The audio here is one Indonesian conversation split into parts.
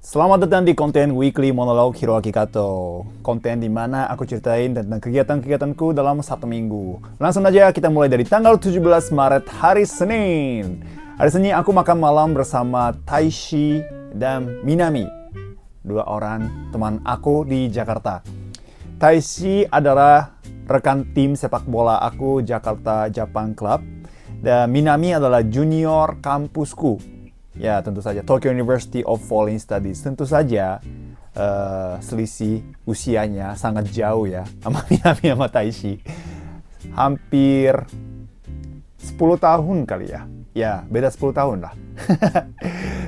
Selamat datang di konten Weekly Monolog Hiroaki Kato. Konten di mana aku ceritain tentang kegiatan-kegiatanku dalam satu minggu. Langsung aja kita mulai dari tanggal 17 Maret hari Senin. Hari Senin aku makan malam bersama Taishi dan Minami. Dua orang teman aku di Jakarta. Taishi adalah rekan tim sepak bola aku Jakarta Japan Club. Dan Minami adalah junior kampusku. Ya, tentu saja Tokyo University of Foreign Studies. Tentu saja selisih usianya sangat jauh ya sama Minami sama Taishi. Hampir 10 tahun kali ya. Ya, beda 10 tahun lah.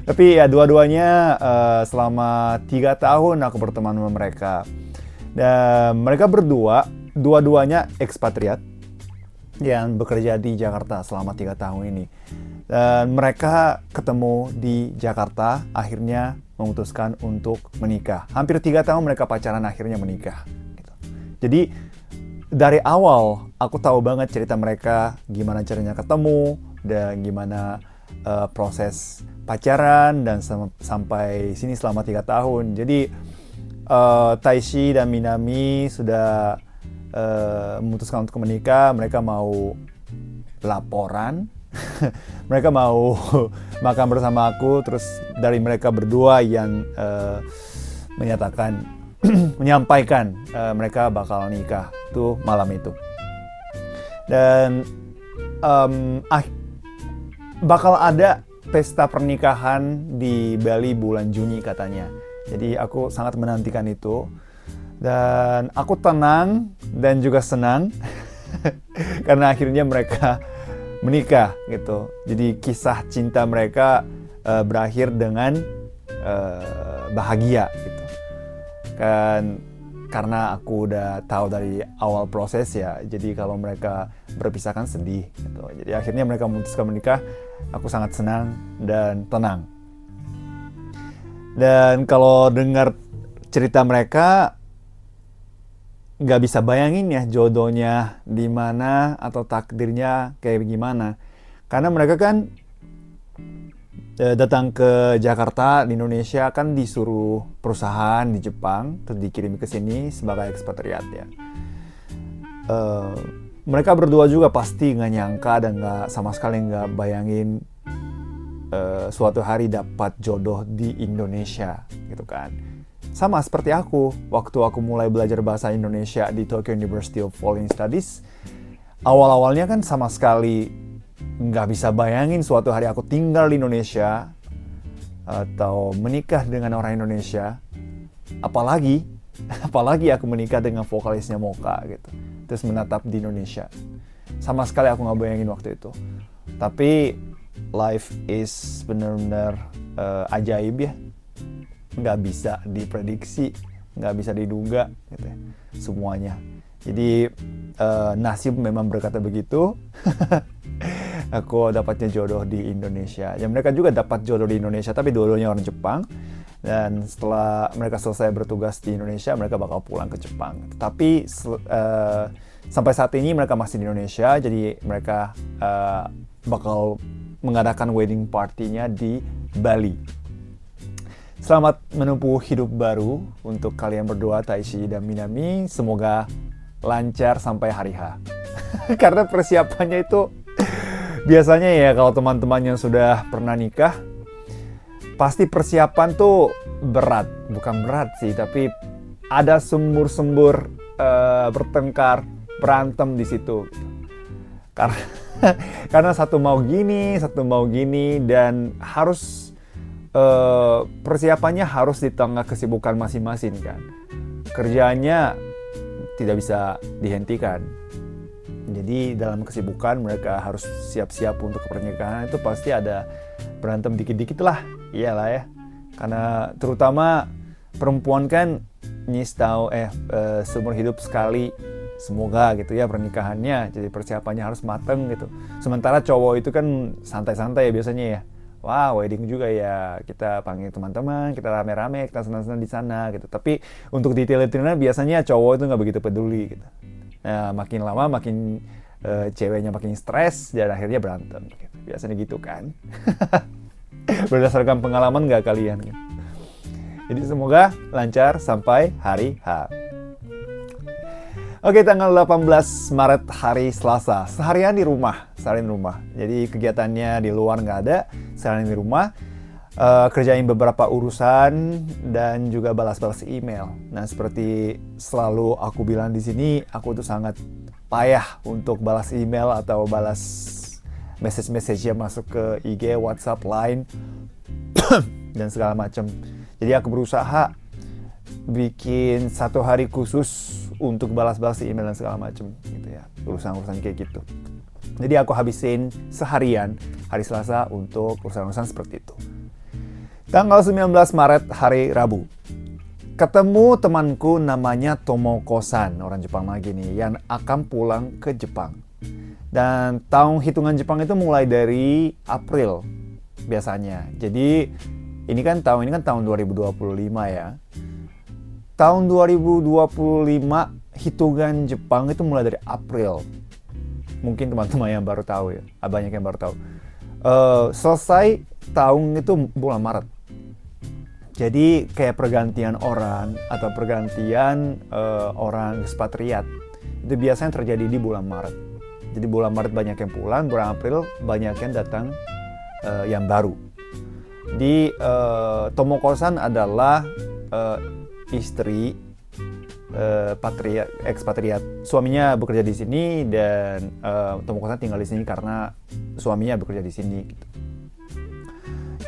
Tapi ya dua-duanya selama 3 tahun aku berteman sama mereka. Dan mereka dua-duanya ekspatriat yang bekerja di Jakarta selama 3 tahun ini. Dan mereka ketemu di Jakarta, akhirnya memutuskan untuk menikah. Hampir 3 tahun mereka pacaran, akhirnya menikah. Gitu. Jadi dari awal aku tahu banget cerita mereka, gimana caranya ketemu, dan gimana proses pacaran, dan sampai sini selama 3 tahun. Jadi Taishi dan Minami sudah memutuskan untuk menikah. Mereka mau laporan. Mereka mau makan bersama aku. Terus dari mereka berdua yang menyampaikan mereka bakal nikah tuh malam itu. Dan bakal ada pesta pernikahan di Bali bulan Juni katanya. Jadi aku sangat menantikan itu. Dan aku tenang dan juga senang karena akhirnya mereka menikah gitu. Jadi kisah cinta mereka berakhir dengan bahagia gitu. Kan karena aku udah tahu dari awal proses ya. Jadi kalau mereka berpisah kan sedih gitu. Jadi akhirnya mereka memutuskan menikah. Aku sangat senang dan tenang. Dan kalau dengar cerita mereka, nggak bisa bayangin ya jodohnya di mana atau takdirnya kayak gimana. Karena mereka kan datang ke Jakarta di Indonesia kan disuruh perusahaan di Jepang terus dikirim ke sini sebagai ekspatriat ya. Mereka berdua juga pasti nggak nyangka dan nggak sama sekali nggak bayangin suatu hari dapat jodoh di Indonesia gitu kan. Sama seperti aku, waktu aku mulai belajar bahasa Indonesia di Tokyo University of Foreign Studies, awal-awalnya kan sama sekali nggak bisa bayangin suatu hari aku tinggal di Indonesia atau menikah dengan orang Indonesia, apalagi aku menikah dengan vokalisnya Mocha gitu, terus menetap di Indonesia. Sama sekali aku nggak bayangin waktu itu. Tapi life is benar-benar ajaib ya. Nggak bisa diprediksi, nggak bisa diduga gitu ya, semuanya. Jadi nasib memang berkata begitu. Aku dapatnya jodoh di Indonesia. Ya mereka juga dapat jodoh di Indonesia, tapi dua-duanya orang Jepang. Dan setelah mereka selesai bertugas di Indonesia, mereka bakal pulang ke Jepang. Tapi sampai saat ini mereka masih di Indonesia, jadi mereka bakal mengadakan wedding party-nya di Bali. Selamat menempuh hidup baru untuk kalian berdua, Taishi dan Minami. Semoga lancar sampai hari H. Karena persiapannya itu biasanya ya kalau teman-teman yang sudah pernah nikah, pasti persiapan tuh berat. Bukan berat sih, tapi ada sembur-sembur bertengkar, berantem di situ. Karena satu mau gini, dan harus persiapannya harus di tengah kesibukan masing-masing kan. Kerjanya tidak bisa dihentikan. Jadi dalam kesibukan mereka harus siap-siap untuk pernikahan, itu pasti ada berantem dikit-dikit lah. Iyalah ya. Karena terutama perempuan kan seumur hidup sekali. Semoga gitu ya pernikahannya. Jadi persiapannya harus mateng gitu. Sementara cowok itu kan santai-santai ya biasanya ya. Wah, wedding juga ya, kita panggil teman-teman, kita rame-rame, kita senang-senang di sana gitu. Tapi untuk detail-detailnya biasanya cowok itu nggak begitu peduli gitu. Nah, makin lama makin ceweknya makin stres dan akhirnya berantem gitu. Biasanya gitu kan. Berdasarkan pengalaman nggak kalian? Gitu. Jadi semoga lancar sampai hari H. Oke, tanggal 18 Maret hari Selasa. Seharian di rumah. Jadi kegiatannya di luar nggak ada, seharian di rumah. Kerjain beberapa urusan dan juga balas-balas email. Nah, seperti selalu aku bilang di sini, aku tuh sangat payah untuk balas email atau balas message yang masuk ke IG, WhatsApp, Line, dan segala macam. Jadi aku berusaha bikin satu hari khusus untuk balas-balas email dan segala macam, gitu ya. Urusan-urusan kayak gitu. Jadi aku habisin seharian hari Selasa untuk urusan-urusan seperti itu. Tanggal 19 Maret hari Rabu. Ketemu temanku namanya Tomoko-san, orang Jepang lagi nih, yang akan pulang ke Jepang. Dan tahun hitungan Jepang itu mulai dari April biasanya. Jadi ini kan tahun 2025 ya. Tahun 2025 hitungan Jepang itu mulai dari April. Mungkin teman-teman yang baru tahu ya, banyak yang baru tahu. Selesai tahun itu bulan Maret. Jadi kayak pergantian orang atau pergantian orang ekspatriat itu biasanya terjadi di bulan Maret. Jadi bulan Maret banyak yang pulang, bulan April banyak yang datang yang baru. Di Tomoko-san adalah istri ekspatriat. Suaminya bekerja di sini dan Tomoko-san tinggal di sini karena suaminya bekerja di sini. Gitu.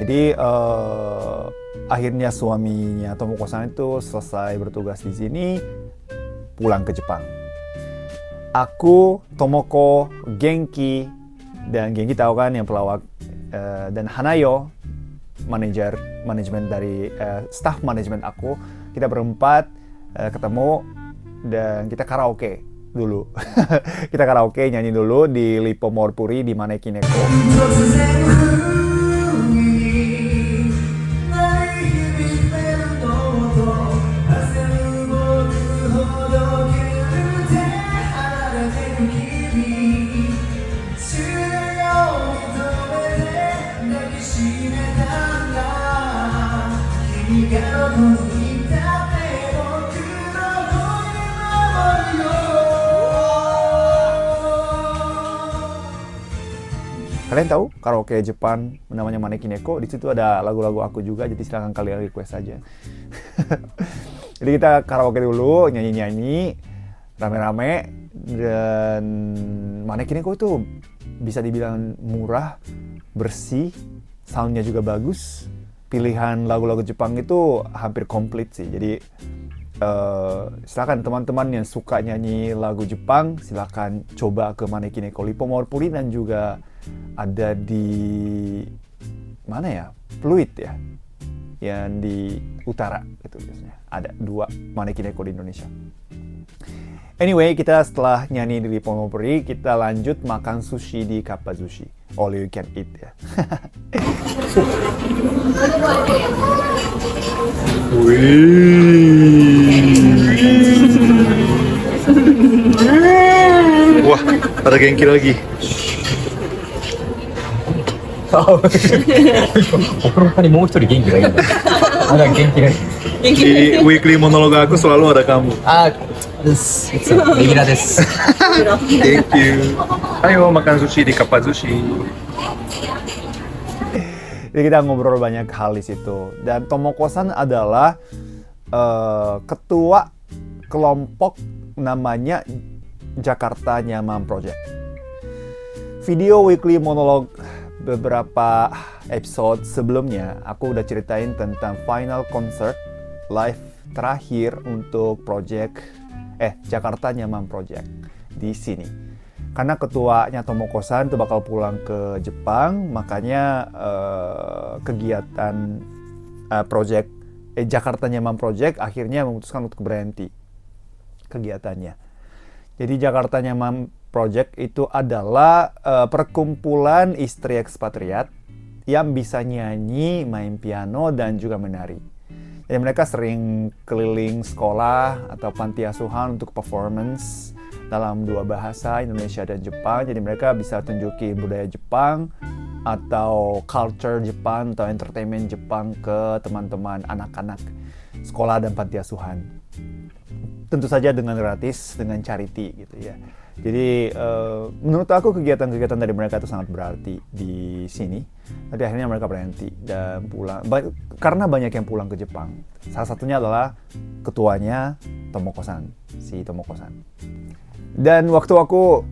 Jadi akhirnya suaminya Tomoko-san itu selesai bertugas di sini, pulang ke Jepang. Aku, Tomoko, Genki, dan Genki tahu kan yang pelawak, dan Hanayo, manajemen dari staff manajemen aku, kita berempat ketemu dan kita karaoke dulu. Kita karaoke nyanyi dulu di Lippomorpuri di Maneki Neko. Kalian tahu karaoke Jepang namanya Maneki Neko? Di situ ada lagu-lagu aku juga, jadi silakan kalian request aja. Jadi kita karaoke dulu, nyanyi-nyanyi rame-rame, dan Maneki Neko itu bisa dibilang murah, bersih, soundnya juga bagus. Pilihan lagu-lagu Jepang itu hampir komplit sih. Jadi silakan teman-teman yang suka nyanyi lagu Jepang, silakan coba ke Maneki Neko Lippomorpuri, dan juga ada di mana ya? Pluit ya, yang di utara itu biasanya. Ada 2 Maneki Neko di Indonesia. Anyway, kita setelah nyanyi di Lippomorpuri, kita lanjut makan sushi di Kappa Sushi. All you can eat ya. Wah, ada Genki lagi. 僕の他にもう一人元気がいいんだ。まだ元気がいい。Di weekly monolog aku selalu ada kamu. It's Regina です。Thank you. Ayo makan sushi di Kappa Sushi. Jadi kita ngobrol banyak hal di situ. Dan Tomoko-san adalah ketua kelompok namanya Jakarta Nyaman Project. Video weekly monolog beberapa episode sebelumnya aku udah ceritain tentang final concert live terakhir untuk project Jakarta Nyaman Project di sini. Karena ketuanya Tomoko-san itu bakal pulang ke Jepang, makanya kegiatan project Jakarta Nyaman Project akhirnya memutuskan untuk berhenti kegiatannya. Jadi Jakarta Nyaman Project itu adalah perkumpulan istri ekspatriat yang bisa nyanyi, main piano, dan juga menari. Jadi mereka sering keliling sekolah atau panti asuhan untuk performance dalam 2 bahasa, Indonesia dan Jepang. Jadi mereka bisa tunjukin budaya Jepang atau culture Jepang atau entertainment Jepang ke teman-teman anak-anak sekolah dan panti asuhan. Tentu saja dengan gratis, dengan charity gitu ya. Jadi menurut aku kegiatan-kegiatan dari mereka itu sangat berarti di sini. Tapi akhirnya mereka berhenti dan pulang. Karena banyak yang pulang ke Jepang. Salah satunya adalah ketuanya Tomoko-san, si Tomoko-san. Dan waktu aku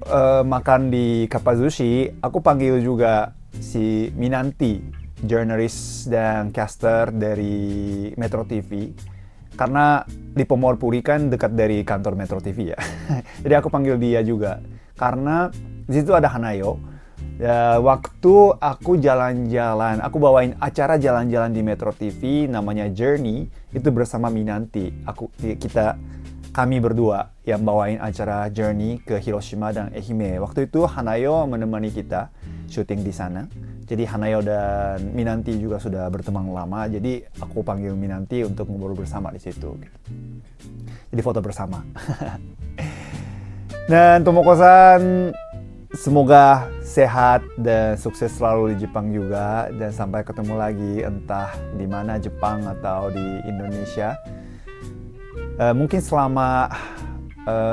makan di Kappazushi, aku panggil juga si Minanti, jurnalis dan caster dari Metro TV. Karena di Pomorpuri kan dekat dari kantor Metro TV ya. Jadi aku panggil dia juga. Karena di situ ada Hanayo. Ya, waktu aku jalan-jalan, aku bawain acara jalan-jalan di Metro TV namanya Journey, itu bersama Minanti. Kami berdua yang bawain acara Journey ke Hiroshima dan Ehime. Waktu itu Hanayo menemani kita syuting di sana. Jadi Hanayo dan Minanti juga sudah berteman lama. Jadi aku panggil Minanti untuk ngobrol bersama di situ. Jadi foto bersama. Dan Tomoko-san semoga sehat dan sukses selalu di Jepang juga. Dan sampai ketemu lagi entah di mana Jepang atau di Indonesia. Mungkin selama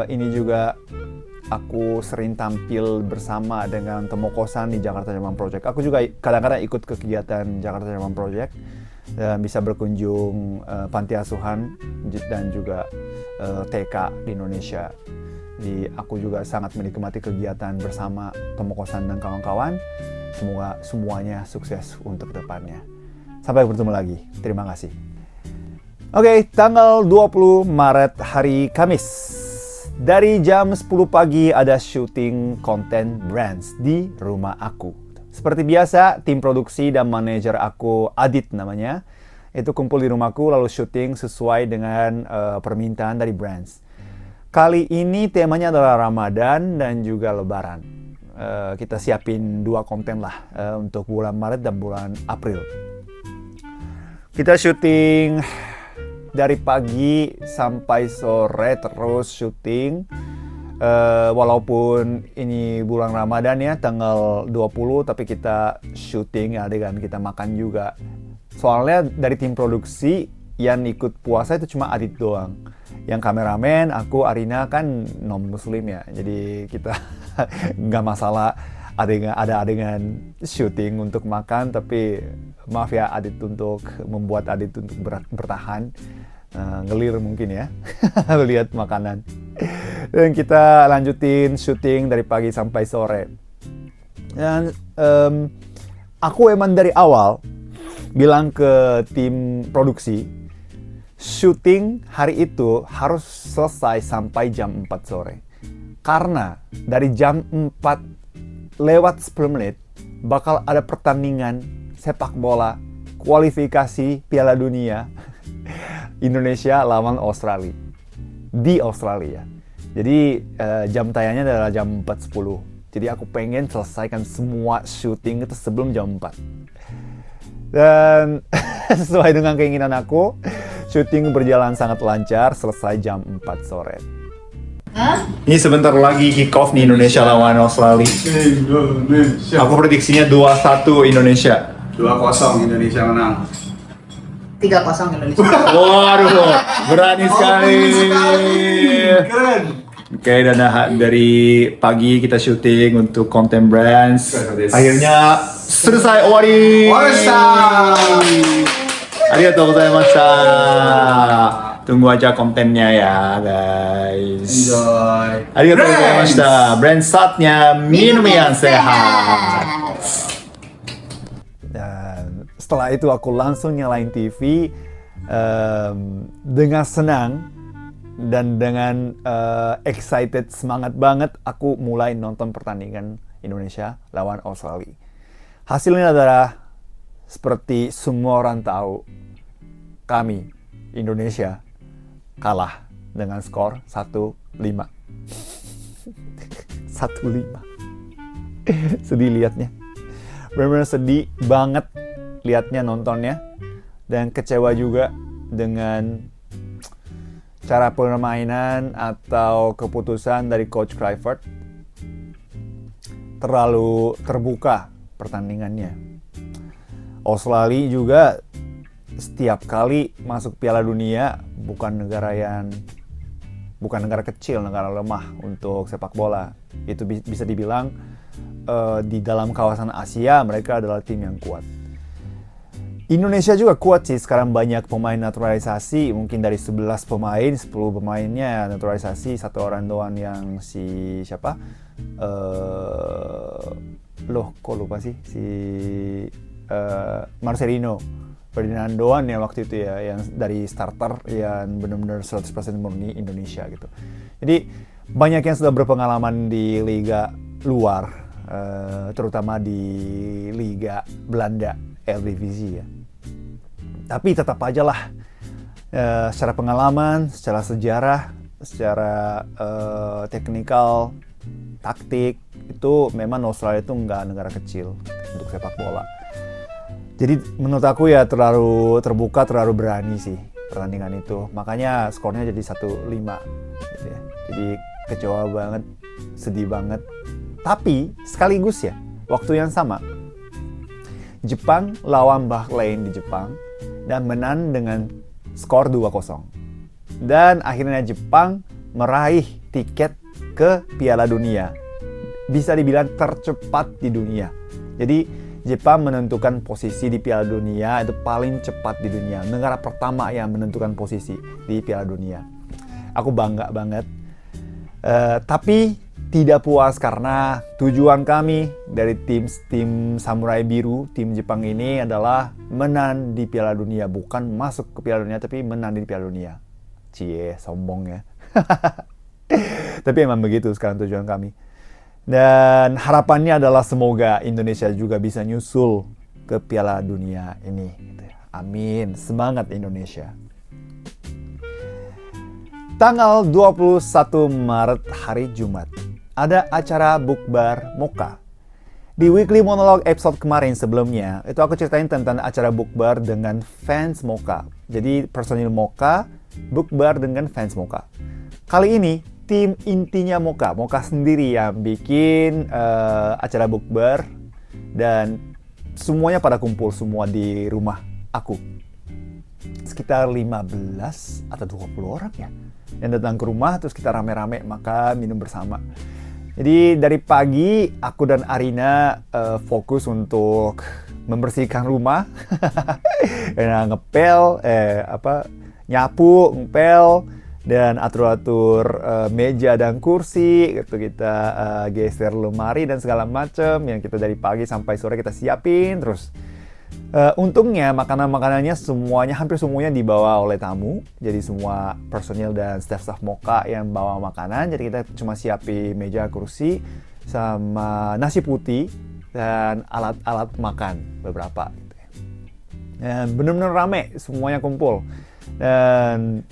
ini juga aku sering tampil bersama dengan Tomoko-san di Jakarta Jepang Project. Aku juga kadang-kadang ikut ke kegiatan Jakarta Jepang Project dan bisa berkunjung panti asuhan dan juga TK di Indonesia. Jadi aku juga sangat menikmati kegiatan bersama Tomoko-san dan kawan-kawan. Semoga semuanya sukses untuk depannya. Sampai bertemu lagi. Terima kasih. Oke, tanggal 20 Maret hari Kamis. Dari jam 10 pagi ada syuting konten Brands di rumah aku. Seperti biasa, tim produksi dan manajer aku, Adit namanya, itu kumpul di rumahku lalu syuting sesuai dengan permintaan dari Brands. Kali ini temanya adalah Ramadan dan juga Lebaran. Kita siapin 2 konten lah untuk bulan Maret dan bulan April. Kita syuting dari pagi sampai sore terus syuting. Walaupun ini bulan Ramadan ya, tanggal 20, tapi kita syuting adegan kita makan juga. Soalnya dari tim produksi yang ikut puasa itu cuma Adit doang. Yang kameramen, aku, Arina kan non-muslim ya. Jadi kita nggak masalah ada adegan syuting untuk makan, tapi maaf ya Adit untuk membuat Adit untuk bertahan. Ngelir mungkin ya lihat makanan. Dan kita lanjutin syuting dari pagi sampai sore. Dan aku emang dari awal bilang ke tim produksi, syuting hari itu harus selesai sampai jam 4 sore. Karena dari jam 4 lewat 10 menit bakal ada pertandingan sepak bola kualifikasi Piala Dunia Indonesia lawan Australia di Australia. Jadi jam tayangnya adalah jam 4.10. Jadi aku pengen selesaikan semua syuting itu sebelum jam 4. Dan sesuai dengan keinginan aku, syuting berjalan sangat lancar, selesai jam 4 sore. Ini sebentar lagi kick off di Indonesia lawan Australia. Indonesia. Aku prediksinya 2-1 Indonesia. 2-0 Indonesia menang. 3-0 Indonesia. Waduh, berani sekali. Keren. Oke, dan dari pagi kita syuting untuk konten Brands. Akhirnya selesai owari. Arigatou gozaimashita. Tunggu aja kontennya ya, guys. Enjoy. Arigatou gozaimashita. Brands saatnya minum yang sehat. Dan setelah itu aku langsung nyalain TV dengan senang dan dengan excited, semangat banget aku mulai nonton pertandingan Indonesia lawan Australia. Hasilnya adalah seperti semua orang tahu, kami Indonesia kalah dengan skor 1-5. 1-5. Sedih liatnya. Benar-benar sedih banget liatnya, nontonnya, dan kecewa juga dengan cara permainan atau keputusan dari Coach Kluivert. Terlalu terbuka pertandingannya. Australia juga setiap kali masuk Piala Dunia bukan negara kecil, negara lemah untuk sepak bola. Itu bisa dibilang di dalam kawasan Asia mereka adalah tim yang kuat. Indonesia juga kuat sih, sekarang banyak pemain naturalisasi, mungkin dari 11 pemain, 10 pemainnya naturalisasi, satu orang doang yang si siapa? Kok lupa sih? Si Marcelino Ferdinandoan ya waktu itu ya, yang dari starter yang benar-benar 100% murni Indonesia gitu. Jadi banyak yang sudah berpengalaman di liga luar, terutama di liga Belanda, Eredivisie ya. Tapi tetap aja lah, secara pengalaman, secara sejarah, secara teknikal, taktik, itu memang Australia itu nggak negara kecil untuk sepak bola. Jadi menurut aku ya terlalu terbuka, terlalu berani sih pertandingan itu. Makanya skornya jadi 1-5 gitu ya. Jadi kecewa banget, sedih banget. Tapi sekaligus ya, waktu yang sama, Jepang lawan Bahrain di Jepang dan menang dengan skor 2-0. Dan akhirnya Jepang meraih tiket ke Piala Dunia. Bisa dibilang tercepat di dunia. Jadi Jepang menentukan posisi di Piala Dunia itu paling cepat di dunia. Negara pertama yang menentukan posisi di Piala Dunia. Aku bangga banget. Tapi tidak puas karena tujuan kami dari tim Samurai Biru, tim Jepang ini adalah menang di Piala Dunia. Bukan masuk ke Piala Dunia, tapi menang di Piala Dunia. Cie, sombong ya. Tapi emang begitu sekarang tujuan kami. Dan harapannya adalah semoga Indonesia juga bisa nyusul ke Piala Dunia ini. Amin, semangat Indonesia. Tanggal 21 Maret hari Jumat. Ada acara bukber Mocha. Di Weekly Monologue episode kemarin sebelumnya, itu aku ceritain tentang acara bukber dengan fans Mocha. Jadi personil Mocha bukber dengan fans Mocha. Kali ini tim intinya Mocha sendiri yang bikin acara bukber dan semuanya pada kumpul semua di rumah aku. Sekitar 15 atau 20 orang ya yang datang ke rumah, terus kita rame-rame makan, minum bersama. Jadi dari pagi aku dan Arina fokus untuk membersihkan rumah, ngepel, nyapu, ngepel, dan atur-atur meja dan kursi. Gitu kita geser lemari dan segala macam yang kita dari pagi sampai sore kita siapin terus. Untungnya makanan-makanannya hampir semuanya dibawa oleh tamu. Jadi semua personil dan staff Mocha yang bawa makanan. Jadi kita cuma siapin meja, kursi, sama nasi putih dan alat-alat makan beberapa. Dan benar-benar rame, semuanya kumpul. Dan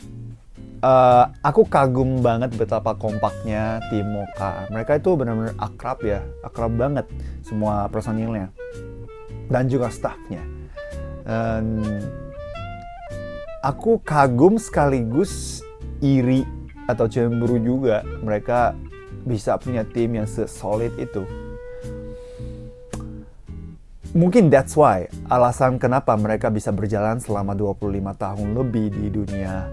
aku kagum banget betapa kompaknya tim Mocha. Mereka itu benar-benar akrab banget semua personilnya. Dan juga staffnya. Aku kagum sekaligus iri atau cemburu juga mereka bisa punya tim yang sesolid itu. Mungkin that's why alasan kenapa mereka bisa berjalan selama 25 tahun lebih di dunia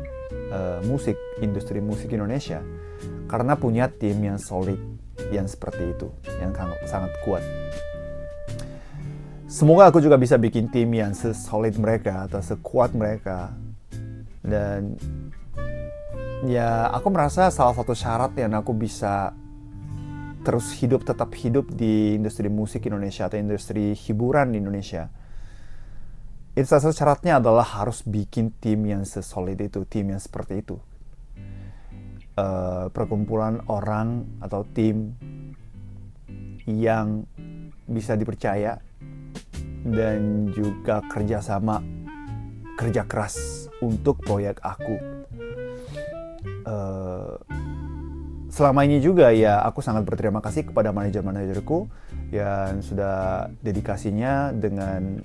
musik, industri musik Indonesia. Karena punya tim yang solid, yang seperti itu, yang sangat kuat. Semoga aku juga bisa bikin tim yang sesolid mereka atau sekuat mereka. Dan ya aku merasa salah satu syarat yang aku bisa terus tetap hidup di industri musik Indonesia atau industri hiburan di Indonesia. Itu salah satu syaratnya adalah harus bikin tim yang sesolid itu, tim yang seperti itu. Perkumpulan orang atau tim yang bisa dipercaya dan juga kerja keras untuk proyek aku. Selama ini juga ya aku sangat berterima kasih kepada manajer-manajerku yang sudah dedikasinya dengan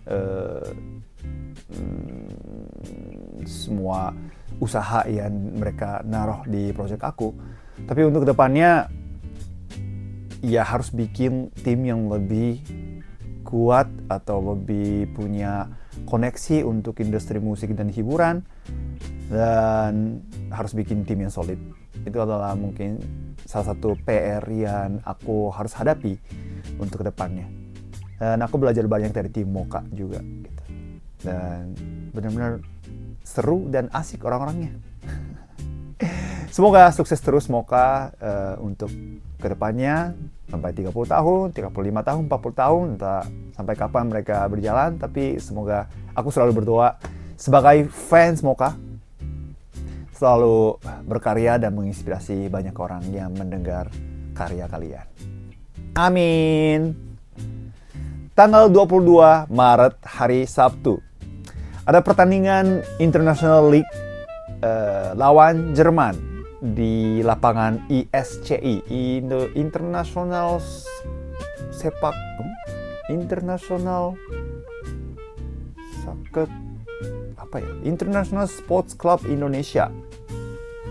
semua usaha yang mereka naruh di proyek aku. Tapi untuk kedepannya ya harus bikin tim yang lebih kuat atau lebih punya koneksi untuk industri musik dan hiburan, dan harus bikin tim yang solid. Itu adalah mungkin salah satu PR yang aku harus hadapi untuk kedepannya. Dan aku belajar banyak dari tim Mocha juga gitu. Dan benar-benar seru dan asik orang-orangnya. Semoga sukses terus Mocha untuk kedepannya sampai 30 tahun, 35 tahun, 40 tahun, entah sampai kapan mereka berjalan. Tapi semoga, aku selalu berdoa sebagai fans Mocha selalu berkarya dan menginspirasi banyak orang yang mendengar karya kalian. Amin. Tanggal 22 Maret hari Sabtu ada pertandingan International League lawan Jerman di lapangan ISCI, International International Sports Club Indonesia.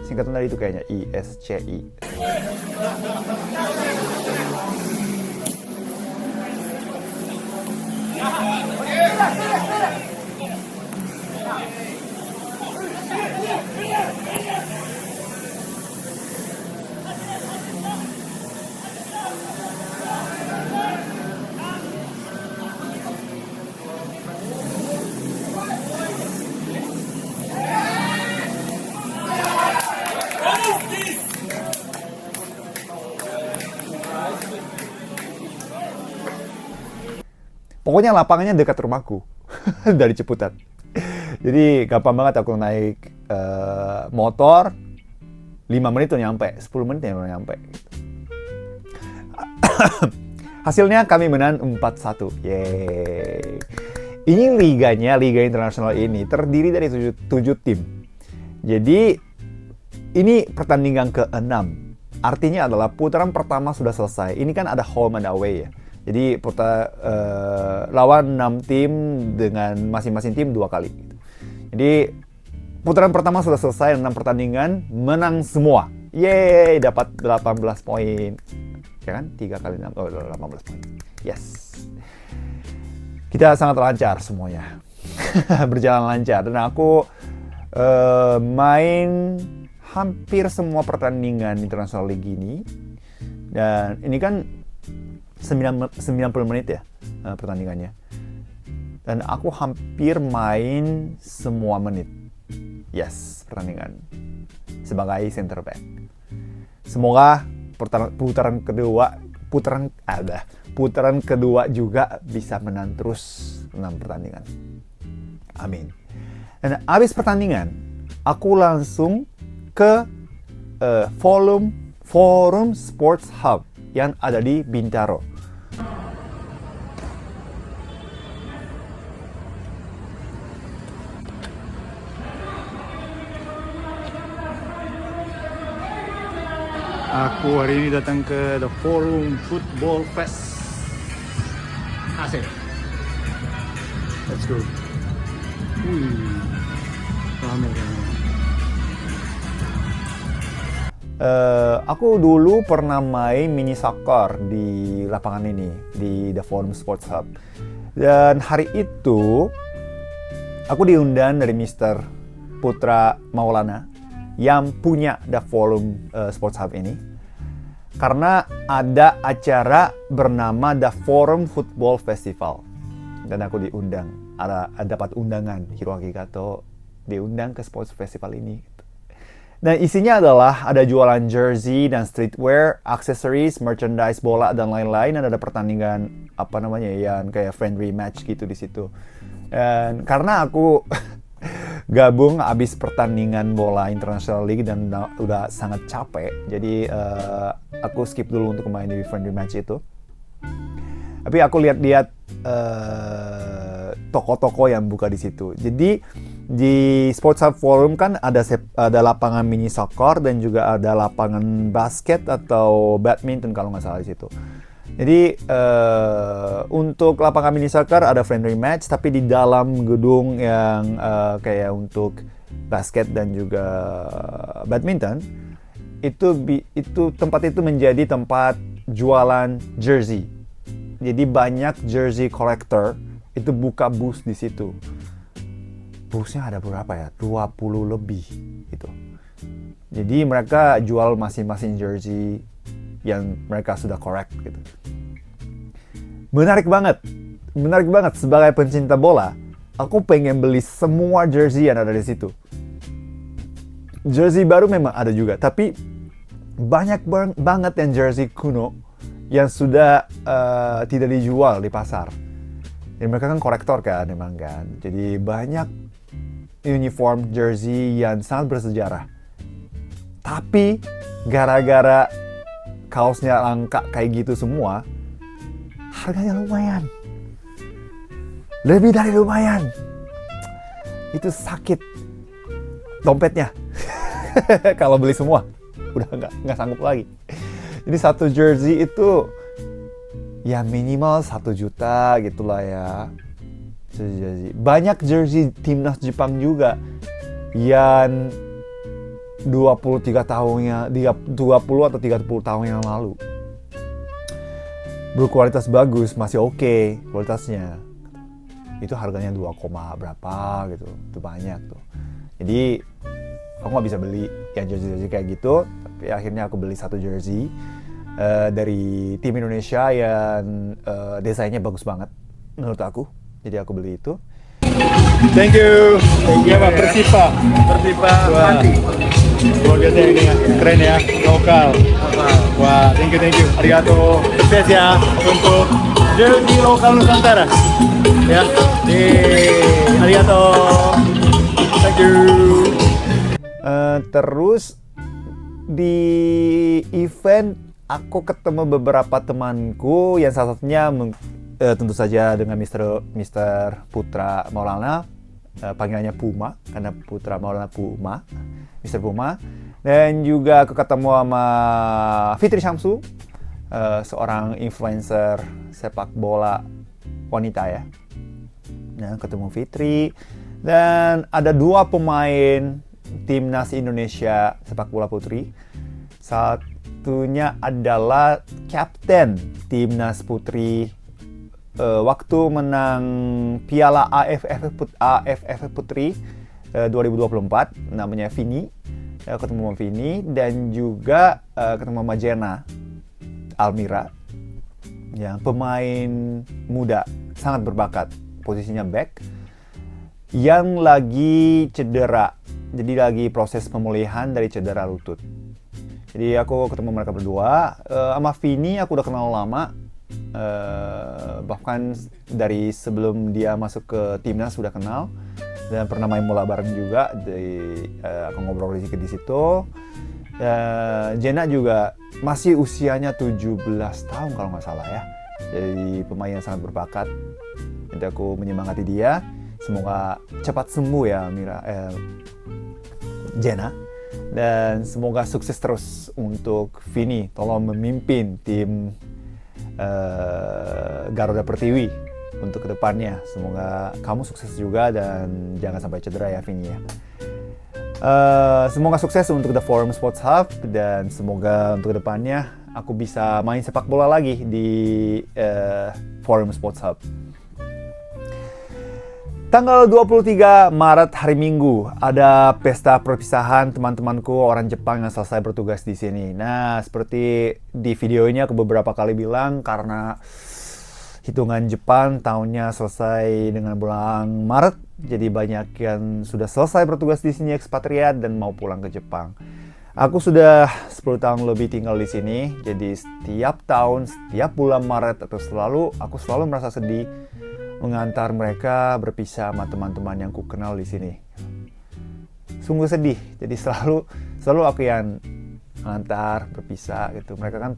Singkatan dari itu kayaknya ISCI. Pokoknya lapangannya dekat rumahku dari Ciputat. Jadi gampang banget aku naik motor 5 menit tuh nyampe, 10 menit udah nyampe. Hasilnya kami menang 4-1. Yeay. Ini Liga Internasional ini terdiri dari 7 tim. Jadi ini pertandingan ke-6. Artinya adalah putaran pertama sudah selesai. Ini kan ada home and away ya. Jadi lawan 6 tim dengan masing-masing tim 2 kali. Jadi putaran pertama sudah selesai, 6 pertandingan, menang semua. Yeay, dapat 18 poin. Ya kan? 3 kali 6, 18 poin. Yes. Kita sangat lancar semuanya. Berjalan lancar. Dan aku main hampir semua pertandingan International League ini. Dan ini kan 90 menit ya pertandingannya. Dan aku hampir main semua menit. Yes, pertandingan. Sebagai center back. Semoga putaran kedua juga bisa menang terus 6 pertandingan. Amin. Dan habis pertandingan, aku langsung ke Forum Sports Hub yang ada di Bintaro. Aku hari ini datang ke The Forum Football Fest. Asik. Let's go. Ramai kan. Aku dulu pernah main mini soccer di lapangan ini, di The Forum Sports Hub. Dan hari itu, aku diundang dari Mr. Putra Maulana yang punya The Forum Sports Hub ini. Karena ada acara bernama The Forum Football Festival. Dan aku diundang, dapat undangan, Hiroaki Kato diundang ke sports festival ini. Dan isinya adalah ada jualan jersey dan streetwear, accessories, merchandise bola dan lain-lain, dan ada pertandingan yang kayak friendly match gitu di situ. Dan karena aku gabung abis pertandingan bola International League dan udah sangat capek, jadi aku skip dulu untuk main di friendly match itu. Tapi aku lihat-lihat toko-toko yang buka di situ. Jadi di Sports Hub Forum kan ada lapangan mini soccer dan juga ada lapangan basket atau badminton kalau nggak salah di situ. Jadi untuk lapangan mini soccer ada friendly match, tapi di dalam gedung yang kayak untuk basket dan juga badminton itu tempat itu menjadi tempat jualan jersey. Jadi banyak jersey collector itu buka booth di situ. Boothnya ada berapa ya? 20 lebih gitu. Jadi mereka jual masing-masing jersey yang mereka sudah collect gitu. Menarik banget sebagai pencinta bola. Aku pengen beli semua jersey yang ada di situ. Jersey baru memang ada juga, tapi banyak banget yang jersey kuno yang sudah tidak dijual di pasar. Dan mereka kan kolektor kan, memang kan. Jadi banyak uniform jersey yang sangat bersejarah. Tapi gara-gara kaosnya langka kayak gitu semua, harganya lumayan. Lebih dari lumayan. Itu sakit dompetnya. Kalau beli semua, udah nggak sanggup lagi. Jadi satu jersey itu ya minimal 1 juta gitulah ya. Banyak jersey timnas Jepang juga yang 23 tahunnya, 20 atau 30 tahun yang lalu. Berkualitas bagus, masih oke kualitasnya. Itu harganya 2, berapa gitu. Itu banyak tuh. Jadi aku nggak bisa beli yang jersey kayak gitu, tapi akhirnya aku beli 1 jersey dari tim Indonesia yang desainnya bagus banget menurut aku. Jadi aku beli itu. Thank you Pak Persipa. Wah, luar biasa ini ya. Keren ya, lokal. Wah, thank you. Arigato. Sukses ya untuk jersey lokal Nusantara. Ya, arigato. Thank you. Terus di event aku ketemu beberapa temanku yang salah satunya tentu saja dengan Mr. Putra Maulana, panggilannya Puma karena Putra Maulana Puma, Mr. Puma. Dan juga aku ketemu sama Fitri Syamsu, seorang influencer sepak bola wanita ya. Nah, ketemu Fitri dan ada 2 pemain timnas Indonesia sepak bola putri. Satunya adalah kapten timnas putri waktu menang Piala AFF Putri 2024, namanya Vini. Ketemu sama Vini dan juga ketemu sama Jena Almira, yang pemain muda sangat berbakat, posisinya back yang lagi cedera. Jadi lagi proses pemulihan dari cedera lutut. Jadi aku ketemu mereka berdua. Sama Vini aku udah kenal lama. Bahkan dari sebelum dia masuk ke timnas sudah kenal. Dan pernah main bola bareng juga. Jadi aku ngobrol sedikit di situ. Jena juga masih usianya 17 tahun kalau nggak salah ya. Jadi pemain yang sangat berbakat. Jadi aku menyemangati dia. Semoga cepat sembuh ya Jena, dan semoga sukses terus untuk Vini. Tolong memimpin tim Garuda Pertiwi untuk kedepannya. Semoga kamu sukses juga dan jangan sampai cedera ya Vini ya. Semoga sukses untuk The Forum Sports Hub dan semoga untuk kedepannya aku bisa main sepak bola lagi di Forum Sports Hub. Tanggal 23 Maret hari Minggu ada pesta perpisahan teman-temanku orang Jepang yang selesai bertugas di sini. Nah, seperti di video ini aku beberapa kali bilang karena hitungan Jepang tahunnya selesai dengan bulan Maret, jadi banyak yang sudah selesai bertugas di sini ekspatriat dan mau pulang ke Jepang. Aku sudah 10 tahun lebih tinggal di sini, jadi setiap tahun, setiap bulan Maret aku selalu merasa sedih mengantar mereka berpisah sama teman-teman yang ku kenal di sini. Sungguh sedih. Jadi selalu aku yang mengantar berpisah gitu. Mereka kan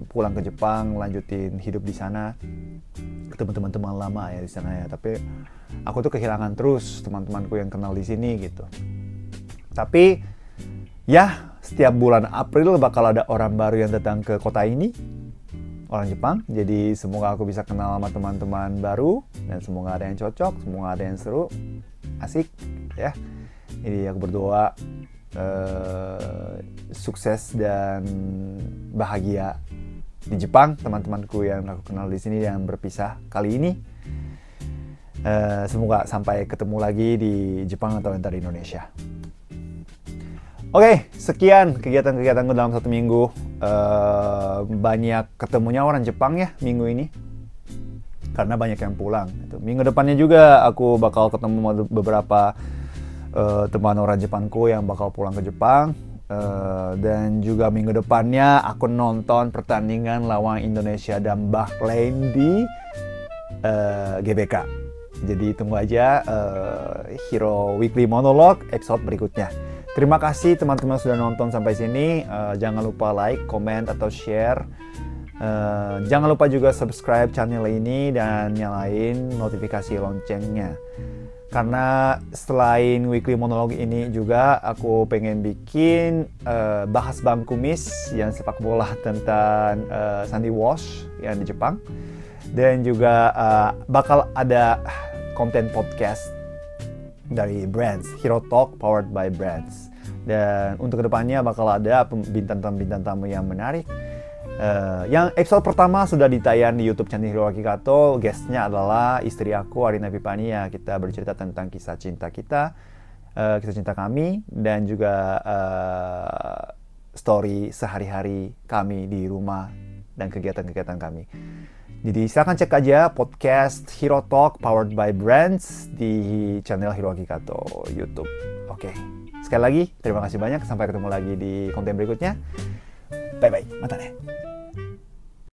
pulang ke Jepang, lanjutin hidup di sana, ketemu teman-teman lama ya di sana ya. Tapi aku tuh kehilangan terus teman-temanku yang kenal di sini gitu. Tapi ya setiap bulan April bakal ada orang baru yang datang ke kota ini. Orang Jepang, jadi semoga aku bisa kenal sama teman-teman baru dan semoga ada yang cocok, semoga ada yang seru, asik ya. Jadi aku berdoa sukses dan bahagia di Jepang, teman-temanku yang aku kenal di sini yang berpisah kali ini. Semoga sampai ketemu lagi di Jepang atau entar di Indonesia. Oke, sekian kegiatan-kegiatanku dalam 1 minggu. Banyak ketemunya orang Jepang ya minggu ini, karena banyak yang pulang. Minggu depannya juga aku bakal ketemu beberapa teman orang Jepangku yang bakal pulang ke Jepang. Dan juga minggu depannya aku nonton pertandingan lawan Indonesia dan Bahrain di GBK. Jadi tunggu aja Hero Weekly Monologue episode berikutnya. Terima kasih teman-teman sudah nonton sampai sini. Jangan lupa like, comment, atau share. Jangan lupa juga subscribe channel ini dan nyalain notifikasi loncengnya. Karena selain Weekly Monologue ini juga aku pengen bikin bahas Bang Kumis yang sepak bola tentang Sandy Walsh yang di Jepang. Dan juga bakal ada konten podcast dari Brands, Hero Talk powered by Brands. Dan untuk kedepannya bakal ada bintang tamu yang menarik. Yang episode pertama sudah ditayang di YouTube channel Hiroaki Kato. Guestnya adalah istri aku, Arina Pipania. Kita bercerita tentang kisah cinta kita, kisah cinta kami, dan juga story sehari-hari kami di rumah dan kegiatan-kegiatan kami. Jadi silahkan cek aja podcast Hero Talk powered by Brands di channel Hiroaki Kato YouTube. Oke, sekali lagi terima kasih banyak. Sampai ketemu lagi di konten berikutnya. Bye-bye, mata deh.